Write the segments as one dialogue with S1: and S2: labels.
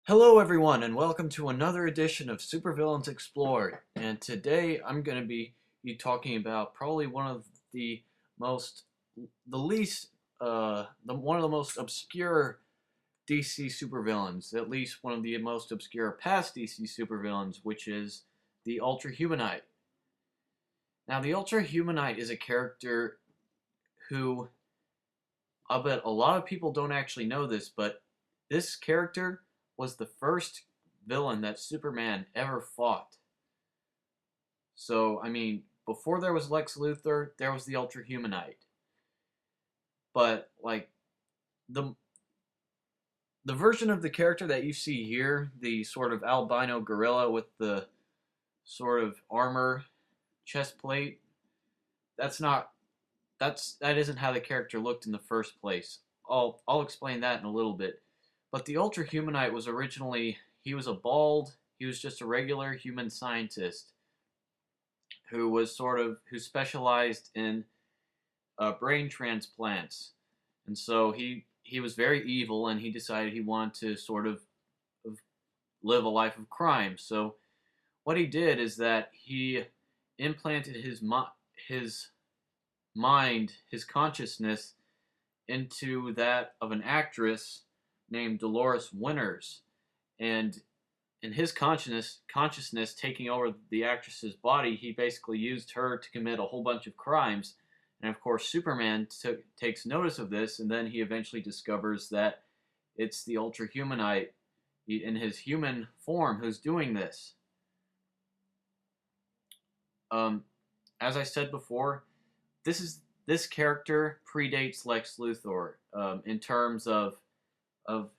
S1: Hello everyone and welcome to another edition of Supervillains Explored. And today I'm going to be talking about probably one of the most the least one of the most obscure DC supervillains, at least one of the most obscure past DC supervillains, which is the Ultra Humanite. Now the Ultra Humanite is a character who I'll bet a lot of people don't actually know this, but this character was the first villain that Superman ever fought. So, I mean, before there was Lex Luthor, there was the Ultra Humanite. But like the the version of the character that you see here, the sort of albino gorilla with the sort of armor chest plate, that isn't how the character looked in the first place. I'll explain that in a little bit. But the Ultra Humanite was originally he was just a regular human scientist who specialized in brain transplants, and so he was very evil, and he decided he wanted to of live a life of crime. So what he did is that he implanted his mind, his consciousness, into that of an actress named Dolores Winters, and in his consciousness taking over the actress's body, he basically used her to commit a whole bunch of crimes. And of course, Superman takes notice of this, and then he eventually discovers that it's the Ultra Humanite in his human form who's doing this. Um, as I said before, this character predates Lex Luthor in terms of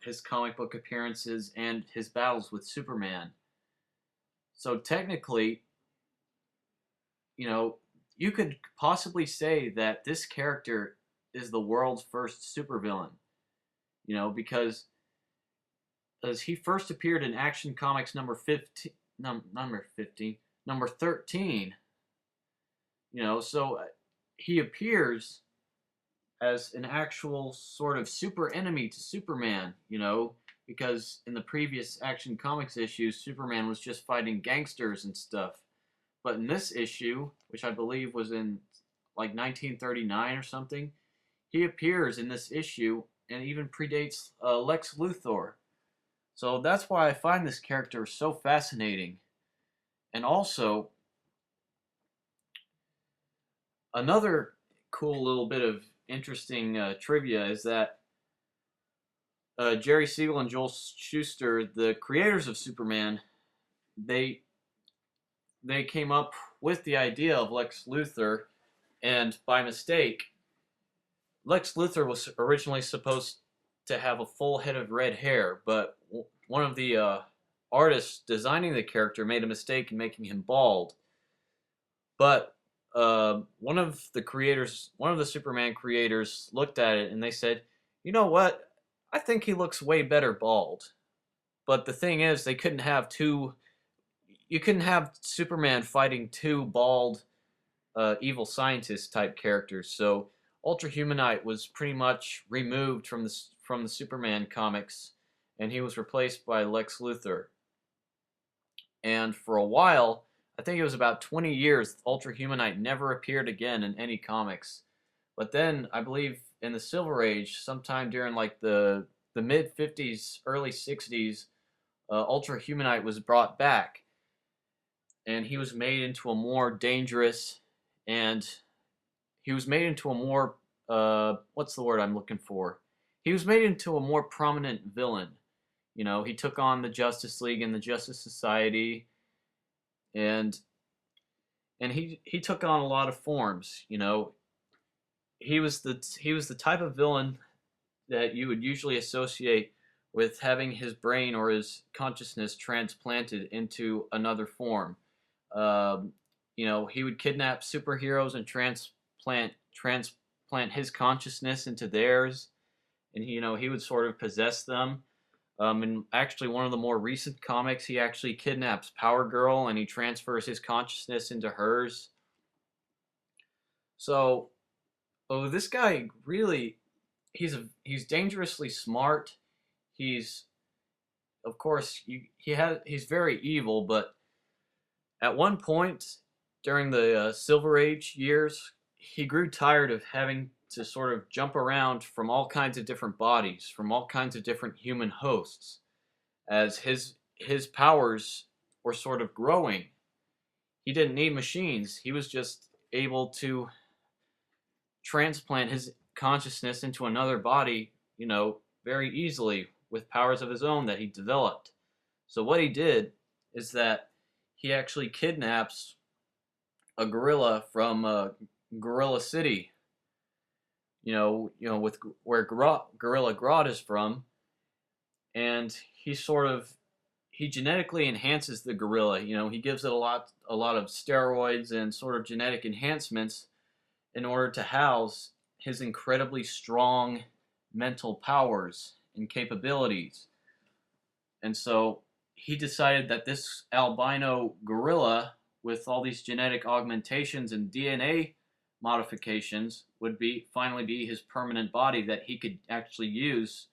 S1: his comic book appearances and his battles with Superman. So technically, you could possibly say that this character is the world's first supervillain. Because as he first appeared in Action Comics number 15, number 15, number 13, so he appears as an actual sort of super enemy to Superman, because in the previous Action Comics issues, Superman was just fighting gangsters and stuff. But in this issue, which I believe was in like 1939 or something, he appears in this issue and even predates Lex Luthor. So that's why I find this character so fascinating. And also, another cool little bit of interesting trivia is that Jerry Siegel and Joel Shuster, the creators of Superman, they came up with the idea of Lex Luthor, and by mistake, Lex Luthor was originally supposed to have a full head of red hair, but one of the artists designing the character made a mistake in making him bald. But one of the Superman creators looked at it and they said, "You know what? I think he looks way better bald." But the thing is, they couldn't have two. You couldn't have Superman fighting two bald, evil scientist type characters. So Ultra Humanite was pretty much removed from the Superman comics, and he was replaced by Lex Luthor. And for a while, I think it was about 20 years, Ultra Humanite never appeared again in any comics. But then, I believe in the Silver Age, sometime during like the mid 50s, early 60s, Ultra Humanite was brought back. And he was made into a more dangerous, and he was made into a more, what's the word I'm looking for? He was made into a more prominent villain. He took on the Justice League and the Justice Society, and he took on a lot of forms. He was the type of villain that you would usually associate with having his brain or his consciousness transplanted into another form. He would kidnap superheroes and transplant his consciousness into theirs, and he would sort of possess them. And actually, one of the more recent comics, he actually kidnaps Power Girl and he transfers his consciousness into hers. So, this guy really, he's dangerously smart. He's of course, he's very evil, but at one point during the Silver Age years, he grew tired of having to sort of jump around from all kinds of different bodies, from all kinds of different human hosts, as his powers were sort of growing. He didn't need machines. He was just able to transplant his consciousness into another body, very easily with powers of his own that he developed. So what he did is that he actually kidnaps a gorilla from Gorilla City, with where Gorilla Grodd is from, and he genetically enhances the gorilla. He gives it a lot of steroids and sort of genetic enhancements in order to house his incredibly strong mental powers and capabilities. And so he decided that this albino gorilla, with all these genetic augmentations and DNA modifications, would finally be his permanent body that he could actually use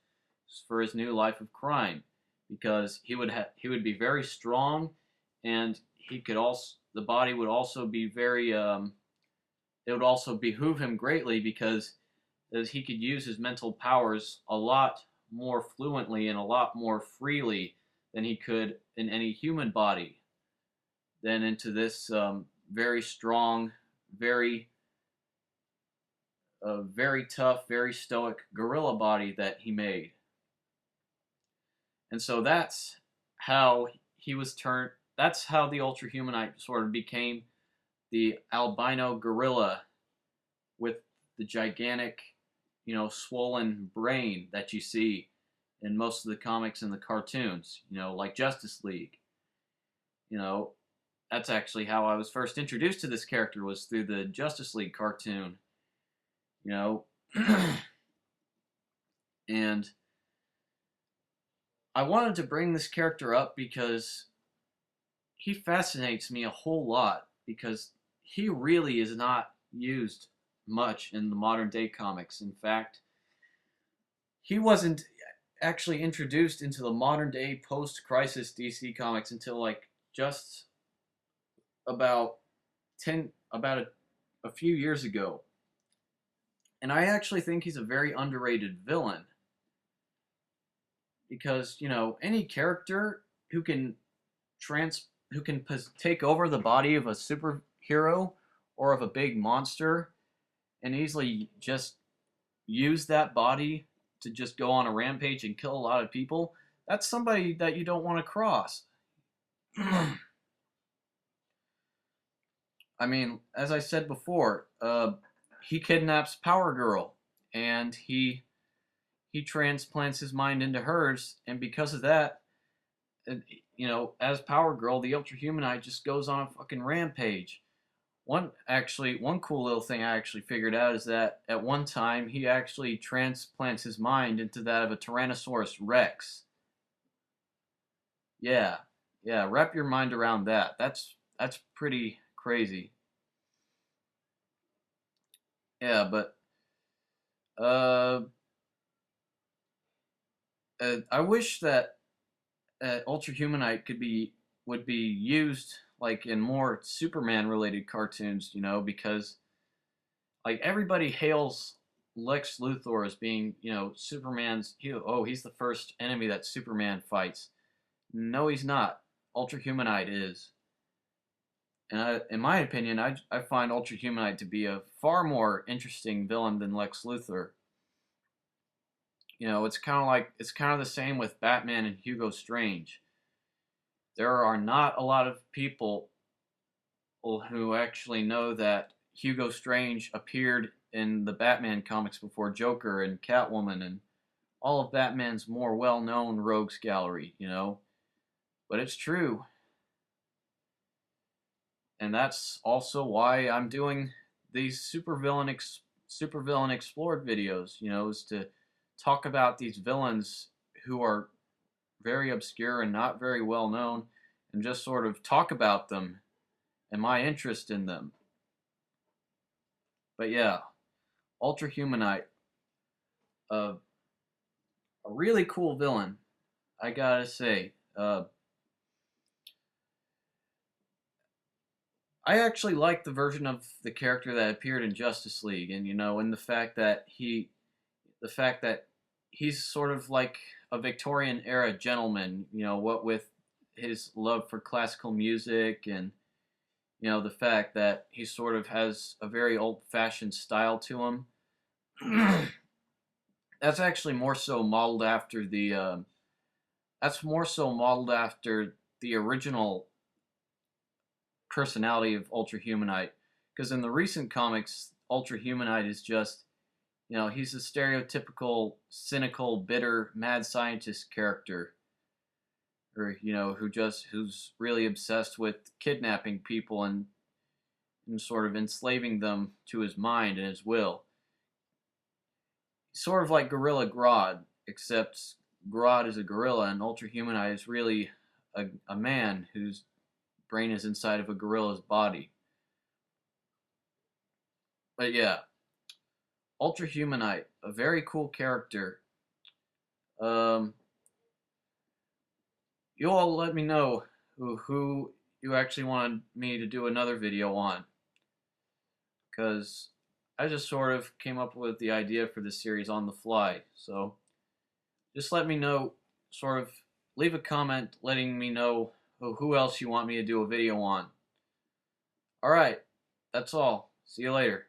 S1: for his new life of crime, because he would be very strong, and the body would also be very it would also behoove him greatly, because as he could use his mental powers a lot more fluently and a lot more freely than he could in any human body, than into this very strong, very tough, very stoic gorilla body that he made. And so that's how he was turned. That's how the Ultra Humanite sort of became the albino gorilla with the gigantic, swollen brain that you see in most of the comics and the cartoons, like Justice League. That's actually how I was first introduced to this character, was through the Justice League cartoon. And I wanted to bring this character up because he fascinates me a whole lot, because he really is not used much in the modern day comics. In fact, he wasn't actually introduced into the modern day post-crisis DC comics until just about a few years ago. And I actually think he's a very underrated villain, because any character who can take over the body of a superhero or of a big monster and easily just use that body to just go on a rampage and kill a lot of people, that's somebody that you don't want to cross. I mean, as I said before, he kidnaps Power Girl, and he transplants his mind into hers, and because of that, as Power Girl, the Ultra Humanite just goes on a fucking rampage. One cool little thing I actually figured out is that at one time he actually transplants his mind into that of a Tyrannosaurus Rex. Yeah, wrap your mind around that. That's pretty crazy. Yeah, but I wish that Ultra Humanite would be used like in more Superman related cartoons, because everybody hails Lex Luthor as being, he's the first enemy that Superman fights. No, he's not. Ultra Humanite is. And in my opinion, I find Ultra Humanite to be a far more interesting villain than Lex Luthor. It's kind of the same with Batman and Hugo Strange. There are not a lot of people who actually know that Hugo Strange appeared in the Batman comics before Joker and Catwoman and all of Batman's more well-known rogues gallery, But it's true. And that's also why I'm doing these supervillain explored videos, is to talk about these villains who are very obscure and not very well known, and just sort of talk about them and my interest in them. But yeah, Ultra Humanite, a really cool villain. I gotta say, I actually like the version of the character that appeared in Justice League, and and the fact that he's sort of like a Victorian era gentleman, what with his love for classical music and the fact that he sort of has a very old-fashioned style to him. That's actually more so modeled after that's more so modeled after the original personality of Ultra Humanite, because in the recent comics, Ultra Humanite is just he's a stereotypical cynical, bitter, mad scientist character, or who's really obsessed with kidnapping people and sort of enslaving them to his mind and his will. He's sort of like Gorilla Grodd, except Grodd is a gorilla and Ultra Humanite is really a man whose brain is inside of a gorilla's body. But yeah, Ultra Humanite, a very cool character. Um, you all let me know who you actually wanted me to do another video on, because I just sort of came up with the idea for this series on the fly. So just let me know, sort of leave a comment letting me know who else you want me to do a video on. Alright, that's all. See you later.